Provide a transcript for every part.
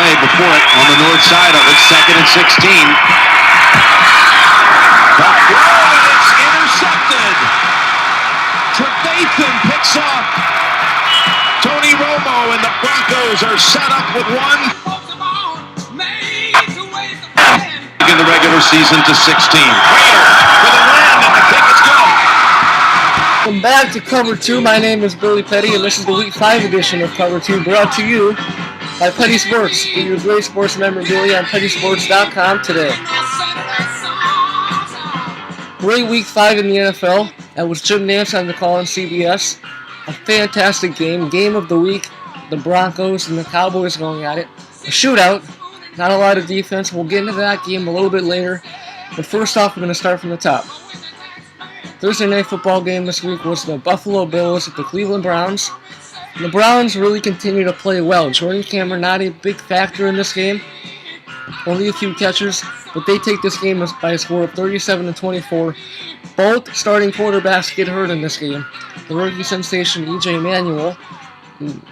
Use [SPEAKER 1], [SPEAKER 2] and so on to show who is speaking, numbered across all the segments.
[SPEAKER 1] play before it on the north side of it. 2nd and 16. It's intercepted. Trevathan picks up. Tony Romo and the Broncos are set up with one. In the regular season to 16. Prater for the win, and the kick is good.
[SPEAKER 2] Welcome back to Cover 2. My name is Billy Petty, and this is the Week 5 edition of Cover 2, brought to you by Petty Sports. Get your great sports memorabilia on pettysports.com today. Great Week 5 in the NFL. That was Jim Nantz on the call on CBS. A fantastic game. Game of the week. The Broncos and the Cowboys going at it. A shootout. Not a lot of defense. We'll get into that game a little bit later. But first off, we're going to start from the top. Thursday night football game this week was the Buffalo Bills at the Cleveland Browns. The Browns really continue to play well. Jordan Cameron not a big factor in this game. Only a few catches, but they take this game by a score of 37-24. Both starting quarterbacks get hurt in this game. The rookie sensation E.J. Manuel,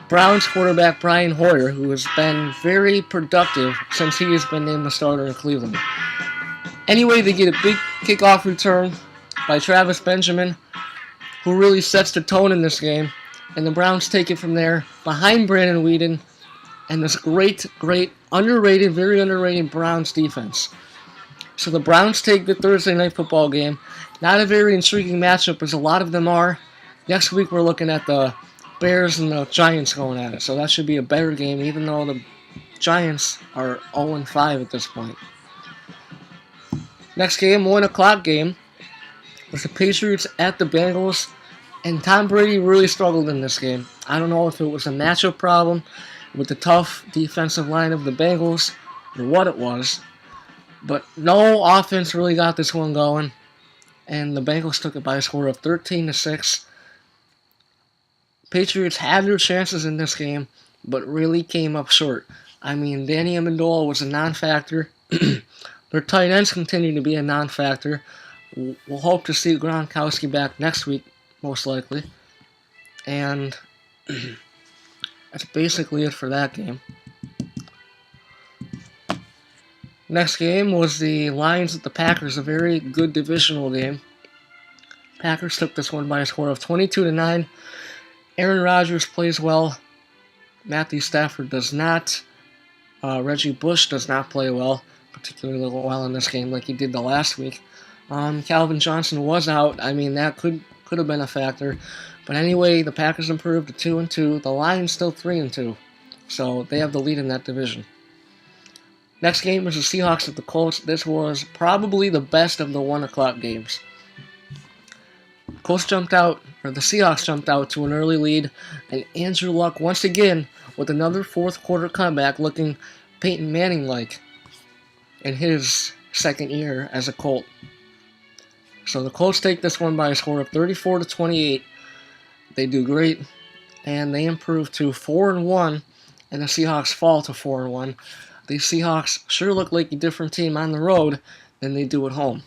[SPEAKER 2] Browns quarterback Brian Hoyer, who has been very productive since he has been named the starter in Cleveland. Anyway, they get a big kickoff return by Travis Benjamin, who really sets the tone in this game. And the Browns take it from there behind Brandon Weeden and this great, underrated, very underrated Browns defense. So the Browns take the Thursday night football game. Not a very intriguing matchup as a lot of them are. Next week we're looking at the Bears and the Giants going at it. So that should be a better game, even though the Giants are 0-5 at this point. Next game, 1 o'clock game, was the Patriots at the Bengals. And Tom Brady really struggled in this game. I don't know if it was a matchup problem with the tough defensive line of the Bengals or what it was. But no offense really got this one going. And the Bengals took it by a score of 13-6. Patriots had their chances in this game, but really came up short. I mean, Danny Amendola was a non-factor. Their tight ends continue to be a non-factor. We'll hope to see Gronkowski back next week, most likely. And that's basically it for that game. Next game was the Lions at the Packers, a very good divisional game. Packers took this one by a score of 22-9. Aaron Rodgers plays well. Matthew Stafford does not. Reggie Bush does not play well, particularly well in this game like he did the last week. Calvin Johnson was out. I mean, that could have been a factor. But anyway, the Packers improved to 2-2. The Lions still 3-2. So they have the lead in that division. Next game was the Seahawks at the Colts. This was probably the best of the 1 o'clock games. The Seahawks jumped out to an early lead, and Andrew Luck once again with another fourth quarter comeback looking Peyton Manning-like in his second year as a Colt. So the Colts take this one by a score of 34-28. They do great, and they improve to 4-1, and the Seahawks fall to 4-1. The Seahawks sure look like a different team on the road than they do at home.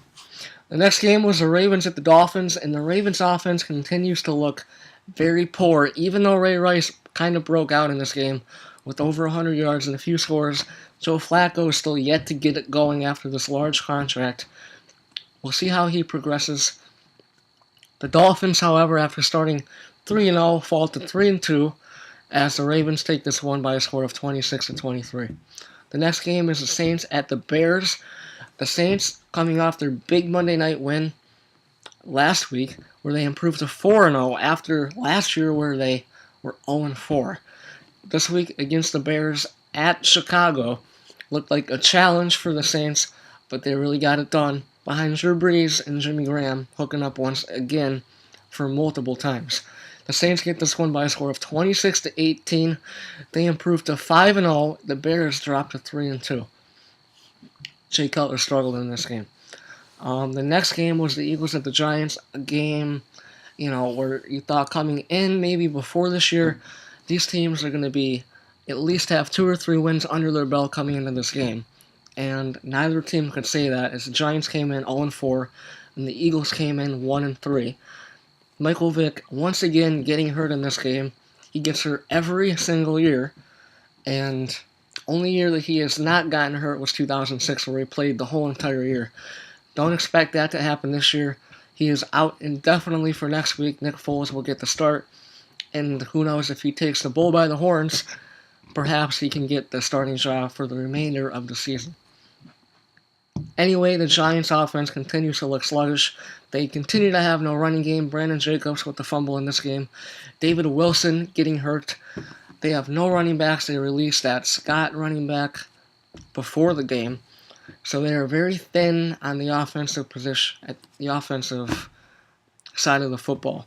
[SPEAKER 2] The next game was the Ravens at the Dolphins, and the Ravens offense continues to look very poor, even though Ray Rice kind of broke out in this game with over 100 yards and a few scores. Joe Flacco is still yet to get it going after this large contract. We'll see how he progresses. The Dolphins, however, after starting 3-0, fall to 3-2 as the Ravens take this one by a score of 26-23. The next game is the Saints at the Bears. The Saints coming off their big Monday night win last week, where they improved to 4-0 after last year where they were 0-4. This week against the Bears at Chicago looked like a challenge for the Saints, but they really got it done behind Drew Brees and Jimmy Graham hooking up once again for multiple times. The Saints get this one by a score of 26-18. They improved to 5-0. The Bears dropped to 3-2. Jay Cutler struggled in this game. The next game was the Eagles at the Giants, a game, where you thought coming in maybe before this year, these teams are going to be at least have 2 or 3 wins under their belt coming into this game. And neither team could say that, as the Giants came in 0-4 and the Eagles came in 1-3. Michael Vick once again getting hurt in this game. He gets hurt every single year, and Only year that he has not gotten hurt was 2006, where he played the whole entire year. Don't expect that to happen this year. He is out indefinitely for next week. Nick Foles will get the start, and who knows, if he takes the bull by the horns, perhaps he can get the starting job for the remainder of the season. Anyway, the Giants' offense continues to look sluggish. They continue to have no running game. Brandon Jacobs with the fumble in this game. David Wilson getting hurt. They have no running backs. They released that Scott running back before the game. So they are very thin on the offensive position, at the offensive side of the football.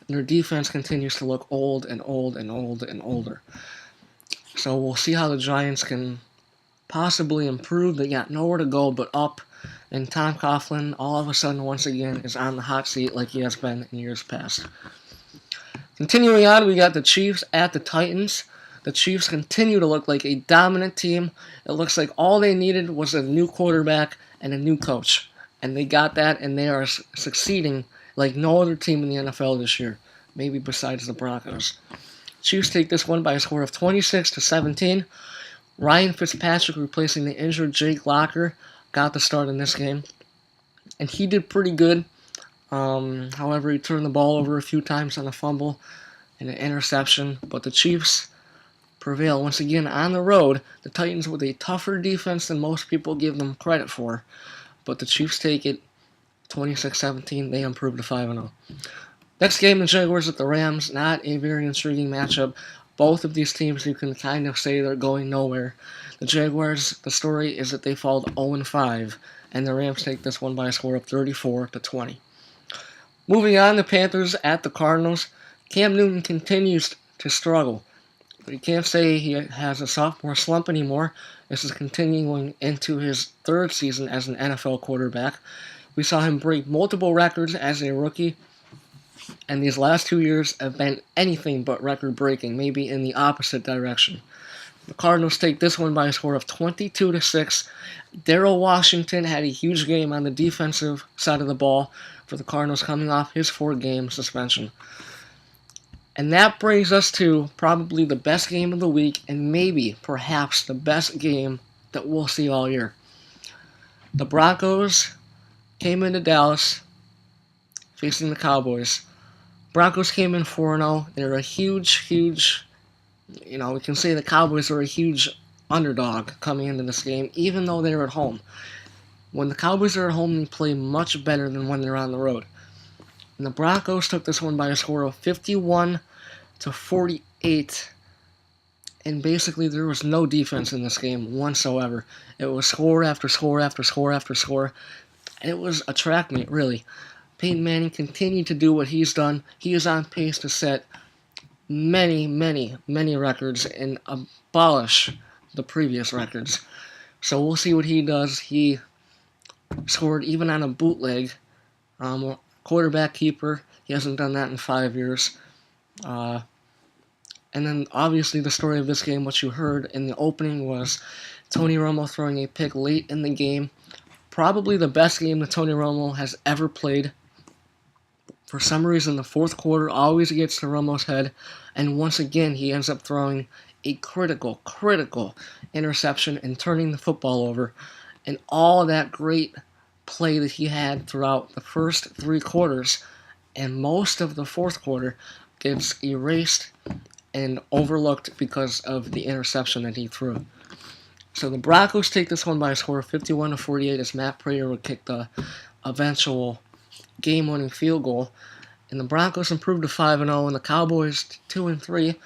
[SPEAKER 2] Their defense continues to look old and old and old and older. So we'll see how the Giants can possibly improve. They got nowhere to go but up. And Tom Coughlin, all of a sudden, once again, is on the hot seat like he has been in years past. Continuing on, we got the Chiefs at the Titans. The Chiefs continue to look like a dominant team. It looks like all they needed was a new quarterback and a new coach. And they got that, and they are succeeding like no other team in the NFL this year, maybe besides the Broncos. Chiefs take this one by a score of 26-17. Ryan Fitzpatrick, replacing the injured Jake Locker, got the start in this game. And he did pretty good. However, he turned the ball over a few times on a fumble and an interception. But the Chiefs prevail once again on the road. The Titans with a tougher defense than most people give them credit for. But the Chiefs take it 26-17. They improve to 5-0. Next game, the Jaguars at the Rams. Not a very intriguing matchup. Both of these teams, you can kind of say they're going nowhere. The Jaguars, the story is that they fall 0-5, and the Rams take this one by a score of 34-20. Moving on, the Panthers at the Cardinals. Cam Newton continues to struggle. But you can't say he has a sophomore slump anymore. This is continuing into his third season as an NFL quarterback. We saw him break multiple records as a rookie, and these last 2 years have been anything but record-breaking, maybe in the opposite direction. The Cardinals take this one by a score of 22-6. Darrell Washington had a huge game on the defensive side of the ball for the Cardinals, coming off his 4-game suspension. And that brings us to probably the best game of the week, and maybe, perhaps, the best game that we'll see all year. The Broncos came into Dallas facing the Cowboys. Broncos came in 4-0. They're a huge, we can say the Cowboys are a huge underdog coming into this game, even though they're at home. When the Cowboys are at home, they play much better than when they're on the road. And the Broncos took this one by a score of 51-48. And basically, there was no defense in this game whatsoever. It was score after score after score after score. And it was a track meet, really. Peyton Manning continued to do what he's done. He is on pace to set many, many, many records and abolish the previous records. So we'll see what he does. He scored even on a bootleg. Quarterback keeper. He hasn't done that in 5 years. And then obviously the story of this game, what you heard in the opening, was Tony Romo throwing a pick late in the game. Probably the best game that Tony Romo has ever played. For some reason, the fourth quarter always gets to Romo's head, and once again, he ends up throwing a critical interception and turning the football over. And all that great play that he had throughout the first 3 quarters and most of the fourth quarter gets erased and overlooked because of the interception that he threw. So the Broncos take this one by a score of 51-48 as Matt Prater would kick the eventual game-winning field goal. And the Broncos improved to 5-0, and the Cowboys 2-3.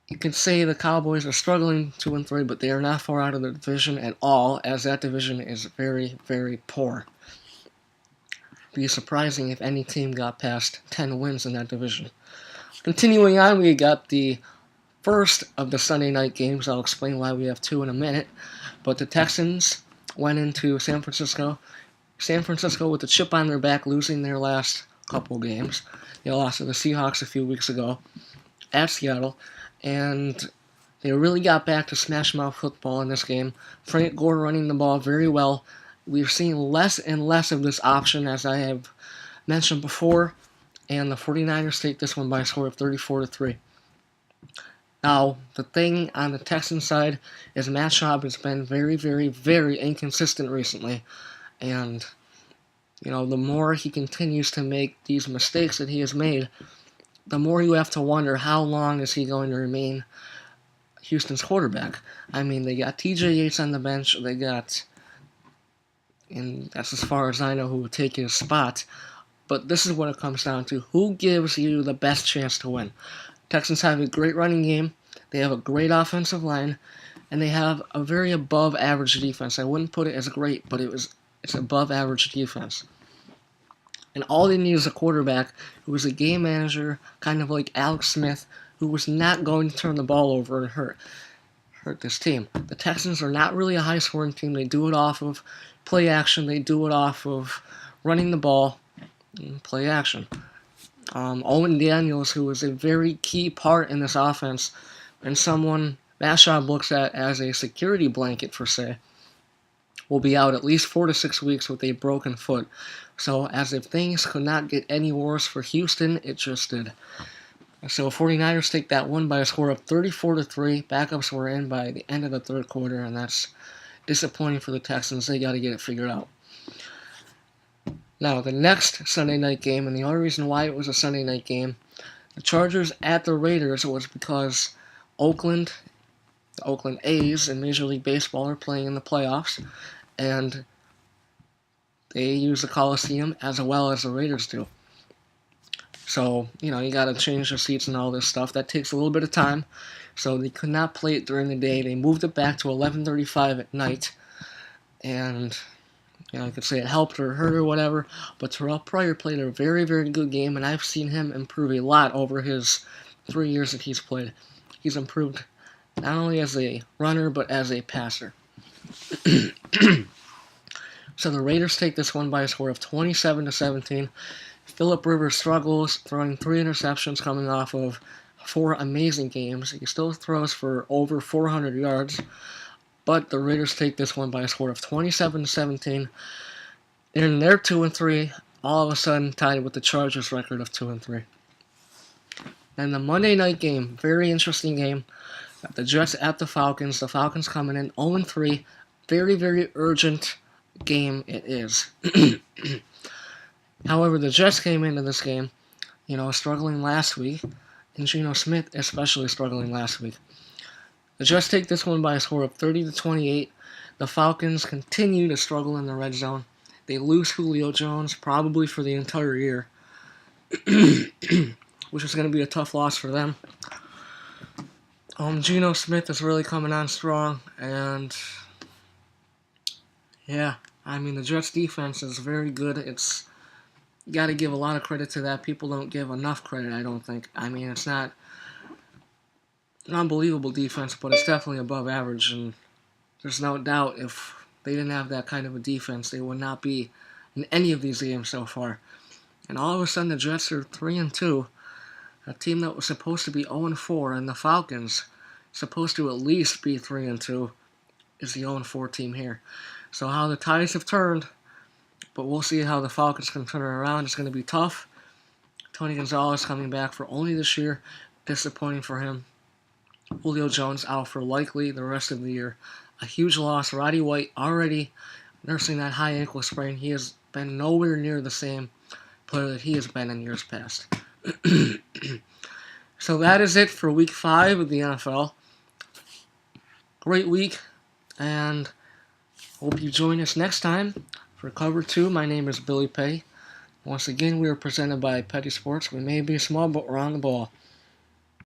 [SPEAKER 2] You can say the Cowboys are struggling 2-3, but they are not far out of the division at all, as that division is very, very poor. It'd be surprising if any team got past 10 wins in that division. Continuing on, we got the first of the Sunday night games. I'll explain why we have 2 in a minute. But the Texans went into San Francisco. San Francisco with a chip on their back, losing their last couple games. They lost to the Seahawks a few weeks ago at Seattle, and they really got back to smash mouth football in this game. Frank Gore running the ball very well. We've seen less and less of this option, as I have mentioned before, and the 49ers take this one by a score of 34-3. Now, the thing on the Texans side is Matt Schaub has been very, very, very inconsistent recently. And, the more he continues to make these mistakes that he has made, the more you have to wonder how long is he going to remain Houston's quarterback. I mean, they got TJ Yates on the bench. They got, and that's as far as I know, who would take his spot. But this is what it comes down to. Who gives you the best chance to win? Texans have a great running game. They have a great offensive line. And they have a very above average defense. I wouldn't put it as great, but it's above average defense. And all they need is a quarterback who is a game manager, kind of like Alex Smith, who was not going to turn the ball over and hurt this team. The Texans are not really a high-scoring team. They do it off of play action. They do it off of running the ball and play action. Owen Daniels, who is a very key part in this offense, and someone Matt Schaub looks at as a security blanket, for say, will be out at least 4 to 6 weeks with a broken foot. So, as if things could not get any worse for Houston, it just did. So, 49ers take that one by a score of 34-3. Backups were in by the end of the third quarter, and that's disappointing for the Texans. They got to get it figured out. Now, the next Sunday night game, and the only reason why it was a Sunday night game, the Chargers at the Raiders, was because the Oakland A's in Major League Baseball are playing in the playoffs, and they use the Coliseum as well as the Raiders do. So, you got to change the seats and all this stuff. That takes a little bit of time. So they could not play it during the day. They moved it back to 11:35 at night. And, you could say it helped or hurt or whatever. But Terrell Pryor played a very, very good game. And I've seen him improve a lot over his 3 years that he's played. He's improved not only as a runner, but as a passer. So the Raiders take this one by a score of 27-17. Phillip Rivers struggles, throwing 3 interceptions coming off of 4 amazing games. He still throws for over 400 yards, but the Raiders take this one by a score of 27-17. And they're 2-3, all of a sudden tied with the Chargers' record of 2-3. And the Monday night game, very interesting game. The Jets at the Falcons. The Falcons coming in 0-3. Very, very urgent game it is. However, the Jets came into this game, struggling last week, and Geno Smith especially struggling last week. The Jets take this one by a score of 30-28. The Falcons continue to struggle in the red zone. They lose Julio Jones probably for the entire year, which is going to be a tough loss for them. Geno Smith is really coming on strong, and yeah, the Jets defense is very good. You got to give a lot of credit to that. People don't give enough credit, I don't think. It's not an unbelievable defense, but it's definitely above average, and there's no doubt if they didn't have that kind of a defense, they would not be in any of these games so far. And all of a sudden, the Jets are 3-2, a team that was supposed to be 0-4, and the Falcons, supposed to at least be 3-2, is the 0-4 team here. So how the tides have turned, but we'll see how the Falcons can turn it around. It's going to be tough. Tony Gonzalez coming back for only this year. Disappointing for him. Julio Jones out for likely the rest of the year. A huge loss. Roddy White already nursing that high ankle sprain. He has been nowhere near the same player that he has been in years past. So that is it for Week 5 of the NFL. Great week, and hope you join us next time for Cover 2. My name is Billy Pay. Once again, we are presented by Petty Sports. We may be small, but we're on the ball.